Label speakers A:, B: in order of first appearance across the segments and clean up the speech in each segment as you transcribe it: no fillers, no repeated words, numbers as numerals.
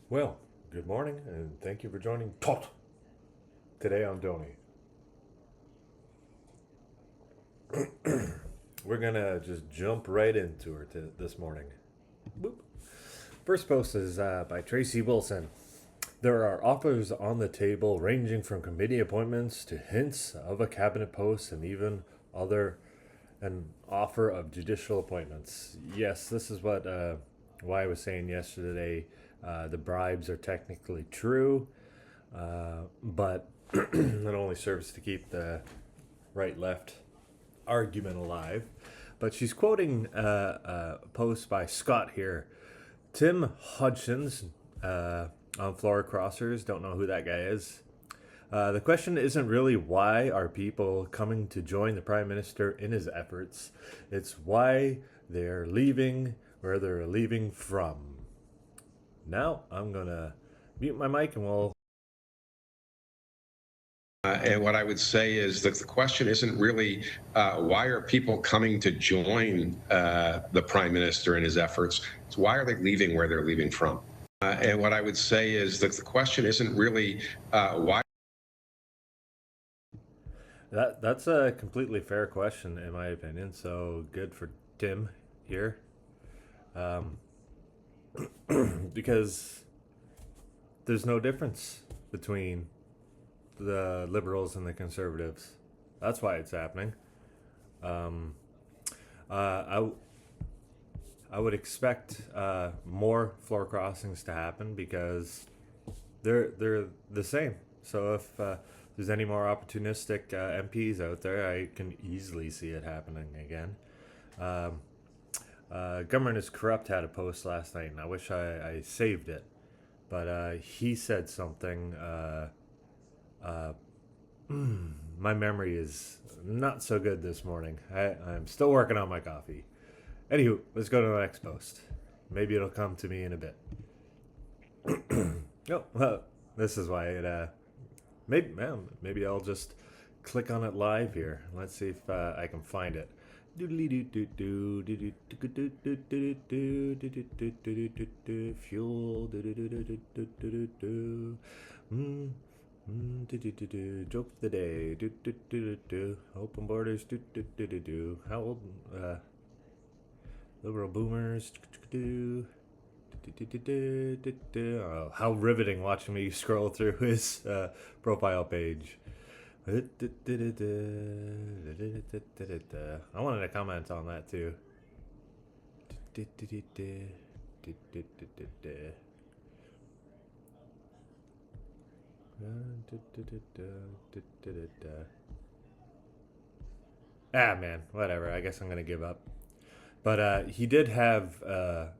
A: Well, good morning and thank you for joining Tot. Today I'm Donny. We're gonna just jump right into her this morning. Boop. First post is by Tracy Wilson. There are offers on the table ranging from committee appointments to hints of a cabinet post and even other an offer of judicial appointments. Yes, this is why I was saying yesterday. The bribes are technically true, but it only serves to keep the right left argument alive. But she's quoting a post by Scott here. Tim Hodgins on Floor Crossers. Don't know who that guy is. The question isn't really why are people coming to join the Prime Minister in his efforts. It's why they're leaving, where they're leaving from. Now I'm going to mute my mic and we'll.
B: And what I would say is that the question isn't really why are people coming to join the Prime Minister in his efforts. It's why are they leaving where they're leaving from. And what I would say is that the question isn't really why.
A: That's a completely fair question in my opinion. So good for Tim here, um, because there's no difference between the liberals and the conservatives. That's why it's happening. Um, I would expect more floor crossings to happen because they're the same. So if there's any more opportunistic MPs out there, I can easily see it happening again. Um, Government is Corrupt had a post last night, and I wish I saved it. But he said something. My memory is not so good this morning. I'm still working on my coffee. Anywho, let's go to the next post. Maybe it'll come to me in a bit. Oh, well, this is why it. Maybe I'll just click on it live here. Let's see if I can find it. Fuel. Joke of the day. Open borders. How old? Liberal boomers. Oh, how riveting watching me scroll through his profile page. I wanted to comment on that too. Man, whatever. I guess I'm gonna give up. But he did have a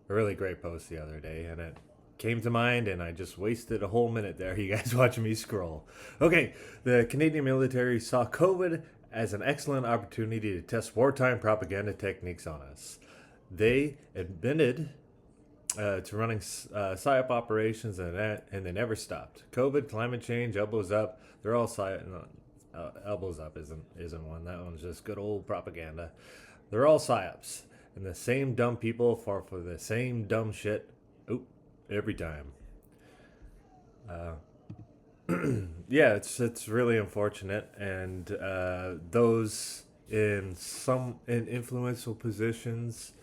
A: really great post the other day, and it came to mind, and I just wasted a whole minute there. You guys watching me scroll. Okay, the Canadian military saw COVID as an excellent opportunity to test wartime propaganda techniques on us. They admitted to running psyop operations, and they never stopped. COVID, climate change, elbows up. They're all psyop. Elbows up isn't one. That one's just good old propaganda. They're all psyops, and the same dumb people fall for the same dumb shit. Oop, every time. Uh, yeah, it's really unfortunate, and those in influential positions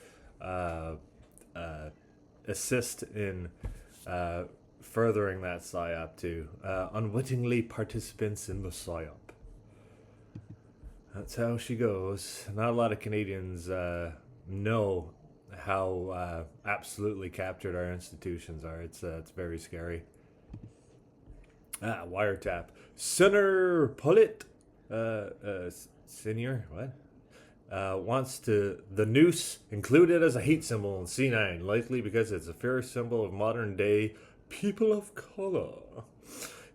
A: uh, uh, assist in uh, furthering that psyop too. Unwittingly participants in the psyop. That's how she goes. Not a lot of Canadians know how absolutely captured our institutions are. It's very scary. Wiretap. Senator Pollitt, senior, what? Wants to the noose included as a hate symbol in C9, likely because it's a fair symbol of modern day people of color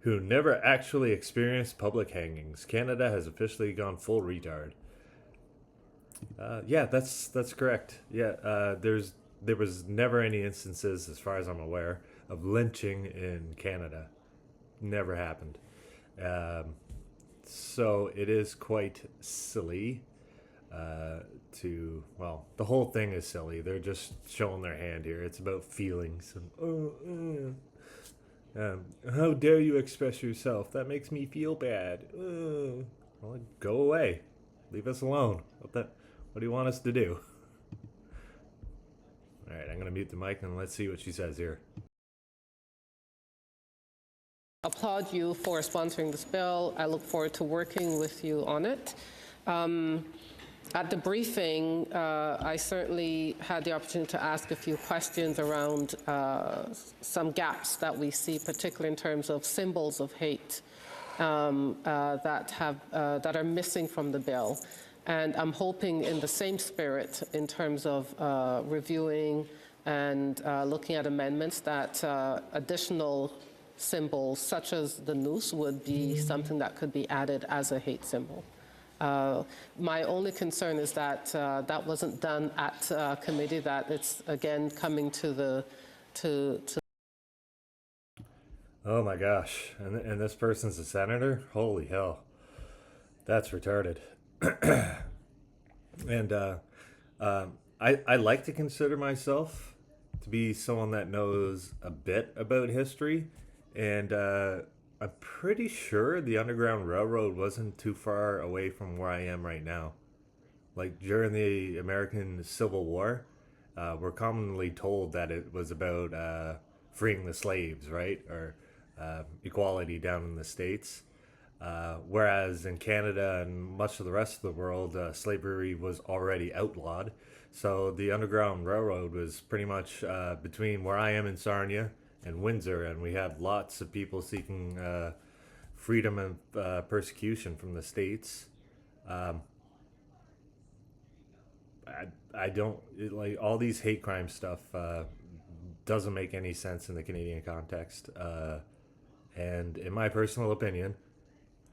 A: who never actually experienced public hangings. Canada has officially gone full retard. Yeah, that's correct. Yeah, there was never any instances, as far as I'm aware, of lynching in Canada. Never happened. Um, so it is quite silly. well, the whole thing is silly. They're just showing their hand here. It's about feelings. How dare you express yourself? That makes me feel bad. Well, go away. Leave us alone. What do you want us to do? All right, I'm going to mute the mic and let's see what she says here.
C: Applaud you for sponsoring this bill. I look forward to working with you on it. At the briefing, I certainly had the opportunity to ask a few questions around some gaps that we see, particularly in terms of symbols of hate that are missing from the bill. And I'm hoping in the same spirit, in terms of reviewing and looking at amendments, that additional symbols, such as the noose, would be something that could be added as a hate symbol. My only concern is that that wasn't done at committee, that it's again coming to
A: Oh my gosh, and this person's a senator? Holy hell. That's retarded. And I like to consider myself to be someone that knows a bit about history, and I'm pretty sure the Underground Railroad wasn't too far away from where I am right now. Like during the American Civil War, we're commonly told that it was about freeing the slaves, right? Or equality down in the States. Whereas in Canada and much of the rest of the world, slavery was already outlawed. So the Underground Railroad was pretty much between where I am in Sarnia and Windsor, and we had lots of people seeking freedom and persecution from the States. I don't like all these hate crime stuff. Doesn't make any sense in the Canadian context. And in my personal opinion,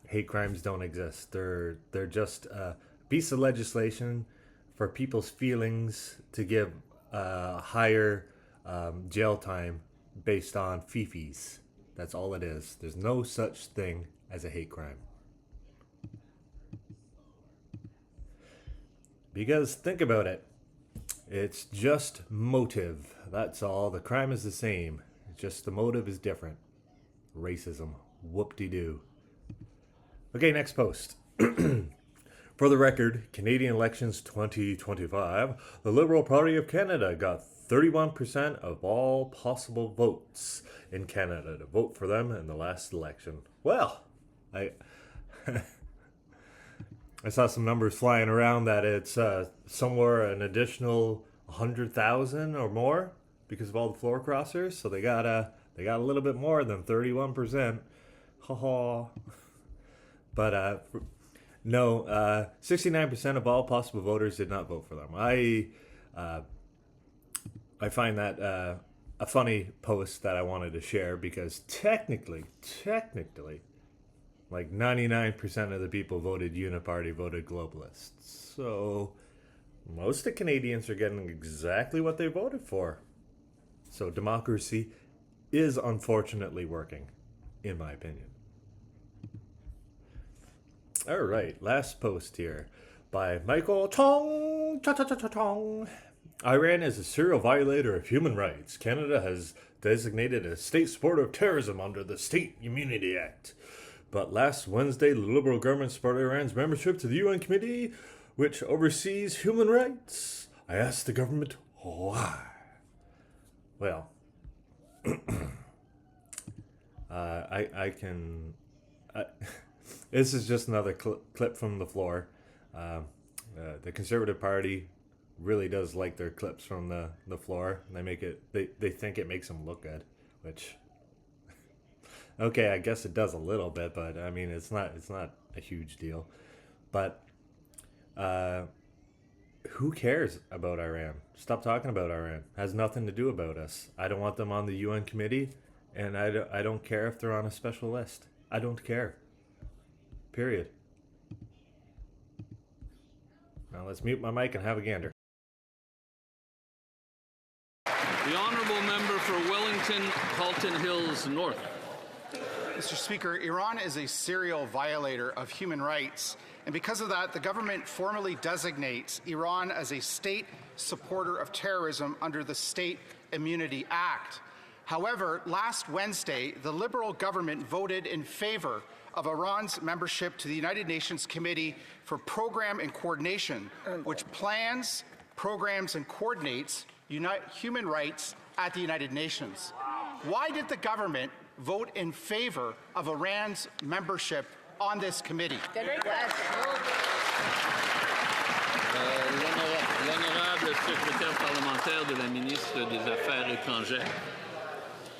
A: hate crimes don't exist. They're just a piece of legislation for people's feelings to give higher jail time based on fifis. That's all it is. There's no such thing as a hate crime. Because think about it. It's just motive. That's all. The crime is the same. Just the motive is different. Racism. Whoop-de-doo. Okay, next post. For the record, Canadian elections 2025, the Liberal Party of Canada got 31% of all possible votes in Canada to vote for them in the last election. Well, I saw some numbers flying around that it's somewhere an additional 100,000 or more because of all the floor crossers. So they got a little bit more than 31%. Ha ha. But no, 69% of all possible voters did not vote for them. I find that a funny post that I wanted to share because technically, like 99% of the people voted Uniparty, voted Globalists. So most of Canadians are getting exactly what they voted for. So democracy is unfortunately working, in my opinion. All right, last post here by Michael Chong. Cha-cha-cha-cha-chong. Iran is a serial violator of human rights. Canada has designated a state supporter of terrorism under the State Immunity Act. But last Wednesday, the Liberal government supported Iran's membership to the UN Committee, which oversees human rights. I asked the government why. Well, this is just another clip from the floor. The Conservative Party really does like their clips from the floor. They think it makes them look good, which okay, I guess it does a little bit, but I mean it's not a huge deal. But who cares about Iran? Stop talking about Iran. It has nothing to do about us. I don't want them on the UN committee, and I don't care if they're on a special list. I don't care. Period. Now let's mute my mic and have a gander.
D: The honourable member for Wellington, Halton Hills North.
E: Mr. Speaker, Iran is a serial violator of human rights, And because of that, the government formally designates Iran as a state supporter of terrorism under the State Immunity Act. However, last Wednesday, the Liberal government voted in favor of Iran's membership to the United Nations Committee for Program and Coordination, which plans, programs, and coordinates human rights at the United Nations. Why did the government vote in favor of Iran's membership on this committee?
D: L'honorable secrétaire parlementaire de la ministre des Affaires étrangères.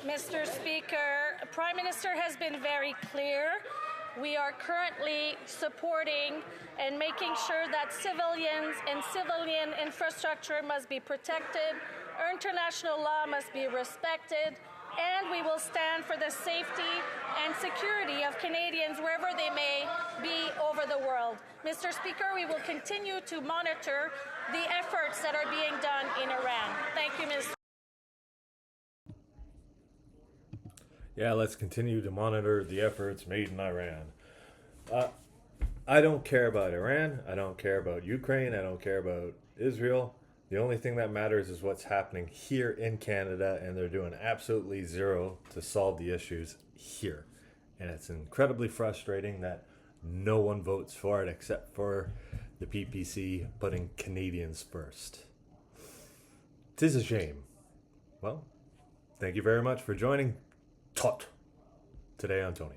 F: Mr. Speaker, Prime Minister has been very clear. We are currently supporting and making sure that civilians and civilian infrastructure must be protected, international law must be respected, and we will stand for the safety and security of Canadians wherever they may be over the world. Mr. Speaker, we will continue to monitor the efforts that are being done in Iran. Thank you, Mr.
A: Yeah, let's continue to monitor the efforts made in Iran. I don't care about Iran. I don't care about Ukraine. I don't care about Israel. The only thing that matters is what's happening here in Canada, and they're doing absolutely zero to solve the issues here. And it's incredibly frustrating that no one votes for it except for the PPC putting Canadians first. 'Tis a shame. Well, thank you very much for joining Tot today on Tony.